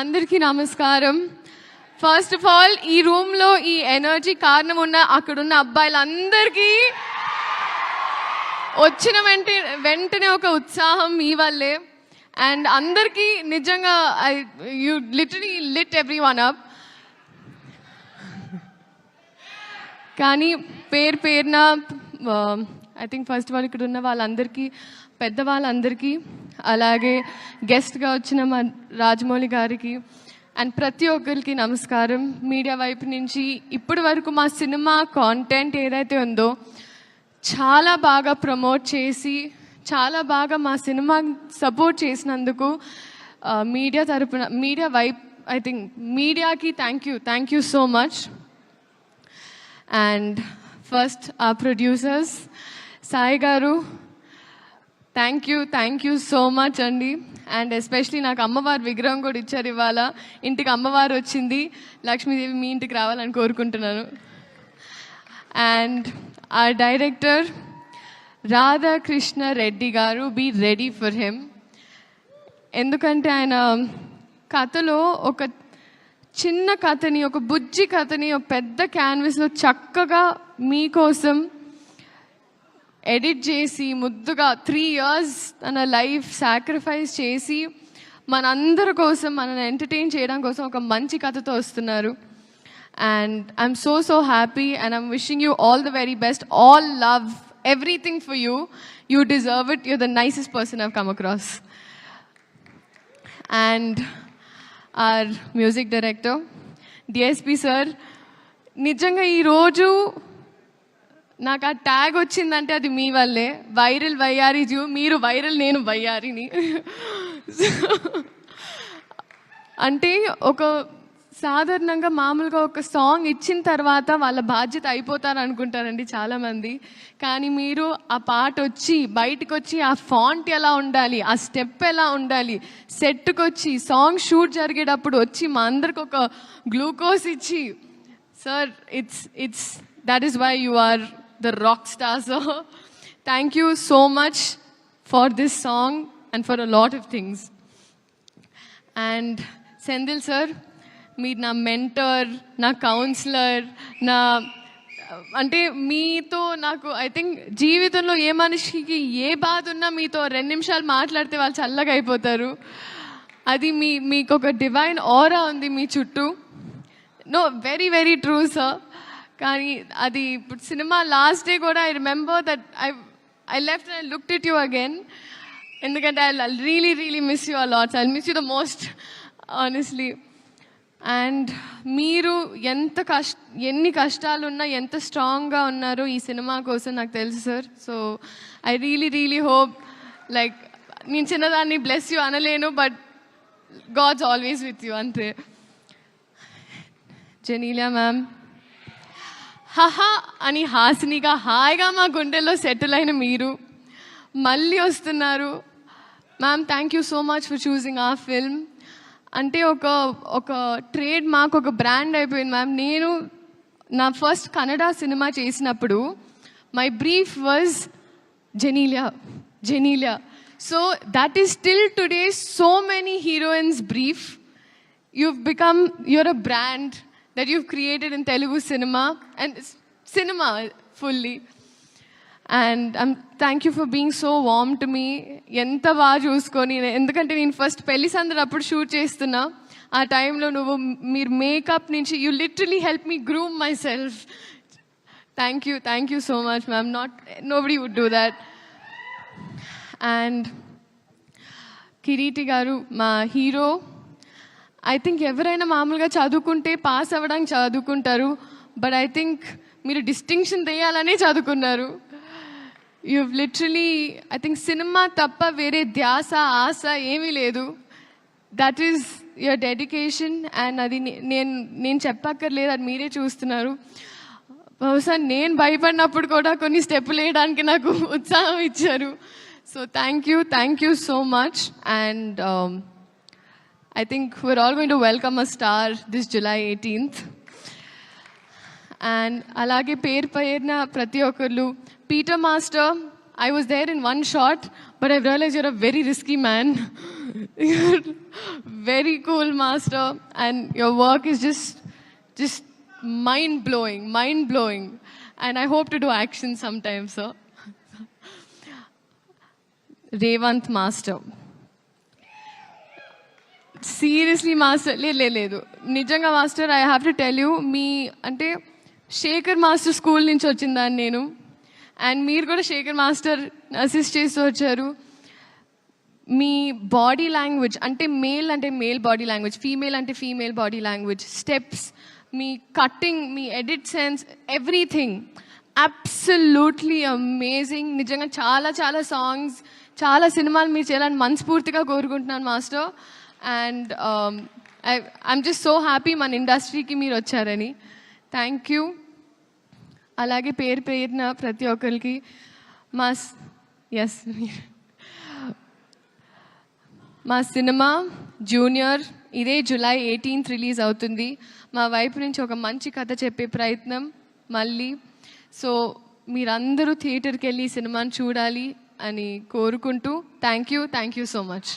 అందరికీ నమస్కారం. First of all ఈ రూమ్లో ఈ ఎనర్జీ కారణం ఉన్న అక్కడున్న అబ్బాయిలందరికీ వచ్చిన వెంటనే ఒక ఉత్సాహం మీ వల్లే. అండ్ అందరికీ నిజంగా you literally lit everyone up. కానీ పేరున I think first of all ఇక్కడ ఉన్న వాళ్ళందరికీ, పెద్దవాళ్ళందరికీ, అలాగే గెస్ట్గా వచ్చిన మా రాజమౌళి గారికి అండ్ ప్రతి ఒక్కరికి నమస్కారం. మీడియా వైపు నుంచి ఇప్పటి వరకు మా సినిమా కాంటెంట్ ఏదైతే ఉందో చాలా బాగా ప్రమోట్ చేసి, చాలా బాగా మా సినిమా సపోర్ట్ చేసినందుకు మీడియా తరపున, మీడియా వైపు ఐ థింక్ మీడియాకి thank you so much. And first ఆ ప్రొడ్యూసర్స్ సాయి గారు, థ్యాంక్ యూ సో మచ్ అండి. అండ్ ఎస్పెషలీ నాకు అమ్మవారి విగ్రహం కూడా ఇచ్చారు ఇవాళ. ఇంటికి అమ్మవారు వచ్చింది, లక్ష్మీదేవి మీ ఇంటికి రావాలని కోరుకుంటున్నాను. అండ్ ఆ డైరెక్టర్ రాధాకృష్ణ రెడ్డి గారు, బీ రెడీ ఫర్ హిమ్. ఎందుకంటే ఆయన కథలో ఒక చిన్న కథని, ఒక బుజ్జి కథని ఒక పెద్ద క్యాన్వస్లో చక్కగా మీకోసం ఎడిట్ చేసి, ముద్దుగా 3 years తన లైఫ్ సాక్రిఫైస్ చేసి మనందరి కోసం, మనల్ని ఎంటర్టైన్ చేయడం కోసం ఒక మంచి కథతో వస్తున్నారు. And I'm so happy and I'm wishing you all the very best. All love, everything for you. You deserve it. You're the nicest person I've come across. And our music director DSP sir, నిజంగా ఈరోజు నాకు ఆ tag వచ్చిందంటే అది మీ వల్లే. Viral వయ్యారి zoo, మీరు viral, నేను వయ్యారిని. అంటే ఒక సాధారణంగా మామూలుగా ఒక సాంగ్ ఇచ్చిన తర్వాత వాళ్ళ బాధ్యత అయిపోతారు అనుకుంటారండి చాలామంది. కానీ మీరు ఆ పాట వచ్చి బయటకు వచ్చి ఆ ఫాంట్ ఎలా ఉండాలి, ఆ స్టెప్ ఎలా ఉండాలి, సెట్కి వచ్చి సాంగ్ షూట్ జరిగేటప్పుడు వచ్చి మా అందరికి ఒక గ్లూకోజ్ ఇచ్చి, sir it's that is why you are the rock star. So thank you so much for this song and for a lot of things. And Sendil sir, మీరు నా మెంటర్, నా councillor, నా అంటే మీతో నాకు ఐ థింక్ జీవితంలో ఏ మనిషికి ఏ బాధ ఉన్నా మీతో 2 నిమిషాలు మాట్లాడితే వాళ్ళు చల్లగా అయిపోతారు. అది మీకు ఒక డివైన్ ఆరా ఉంది మీ చుట్టూ. No, very true sir. కానీ అది ఇప్పుడు సినిమా లాస్ట్ డే కూడా I remember that I left and I looked at you again. ఎందుకంటే I really miss you a lots. I miss you the most honestly. And మీరు ఎన్ని కష్టాలున్నా ఎంత స్ట్రాంగ్గా ఉన్నారో ఈ సినిమా కోసం నాకు తెలుసు sir. So I really hope, like నేను చిన్నదాన్ని బ్లెస్ యూ అనలేను, but God's always with you అంతే. జెనీలియా మ్యామ్, హహా అని హాసినిగా హాయిగా మా గుండెల్లో సెటిల్ అయిన మీరు మళ్ళీ వస్తున్నారు. Ma'am, thank you so much for choosing ఆ ఫిల్మ్. అంటే ఒక ట్రేడ్ మార్క్, ఒక బ్రాండ్ అయిపోయింది మ్యామ్. నేను నా ఫస్ట్ కన్నడ సినిమా చేసినప్పుడు my brief was Genelia. So that is still today so many heroines brief. you're a brand that you've created in Telugu cinema and cinema fully. And thank you for being so warm to me. ఎంత బాగా చూసుకొని, ఎందుకంటే నేను first పెళ్లి సందడి అప్పుడు shoot చేస్తున్నా. ఆ టైంలో మీరు మేకప్ నుంచి you literally help me groom myself. Thank you so much ma'am. Nobody would do that. And Kireeti garu, మా హీరో. ఐ థింక్ ఎవరైనా మామూలుగా చదువుకుంటే పాస్ అవ్వడానికి చదువుకుంటారు, బట్ ఐ థింక్ మీరు డిస్టింక్షన్ తెయాలనే చదువుకున్నారు. you've literally, I think cinema తప్ప వేరే ధ్యాస, ఆశ ఏమీ లేదు. That is your dedication. And అది నేను చెప్పక్కర్లేదు, అది మీరే చూస్తున్నారు. బహుశా నేను భయపడినప్పుడు కూడా కొన్ని స్టెప్పులు వేయడానికి నాకు ఉత్సాహం ఇచ్చారు. So thank you so much. And I think we're all going to welcome a star this July 18th. And alage పేరున ప్రతి ఒక్కరు, Peter master, I was there in one shot, but I've realized you're a very risky man. You're very cool, master, and your work is just mind blowing. And I hope to do action sometime, sir. Revanth master, seriously master, లేదు నిజంగా master, I have to tell you, మీ అంటే Sekhar master school నుంచి వచ్చిందాన్ని నేను, and మీరు కూడా Shekhar master assist చేస్తూ వచ్చారు. మీ బాడీ లాంగ్వేజ్ అంటే మేల్ బాడీ లాంగ్వేజ్, ఫీమేల్ అంటే ఫీమేల్ బాడీ లాంగ్వేజ్, స్టెప్స్, మీ కట్టింగ్, మీ edit sense, everything absolutely amazing. నిజంగా చాలా చాలా సాంగ్స్, చాలా సినిమాలు మీరు చేయాలని మనస్ఫూర్తిగా కోరుకుంటున్నాను master. And I'm just so happy మన ఇండస్ట్రీకి మీరు వచ్చారని. Thank you. అలాగే పేరున ప్రతి ఒక్కరికి మా సినిమా జూనియర్ ఇదే July 18th రిలీజ్ అవుతుంది. మా వైపు నుంచి ఒక మంచి కథ చెప్పే ప్రయత్నం మళ్ళీ. సో మీరందరూ థియేటర్కి వెళ్ళి సినిమాని చూడాలి అని కోరుకుంటూ థ్యాంక్ యూ సో మచ్.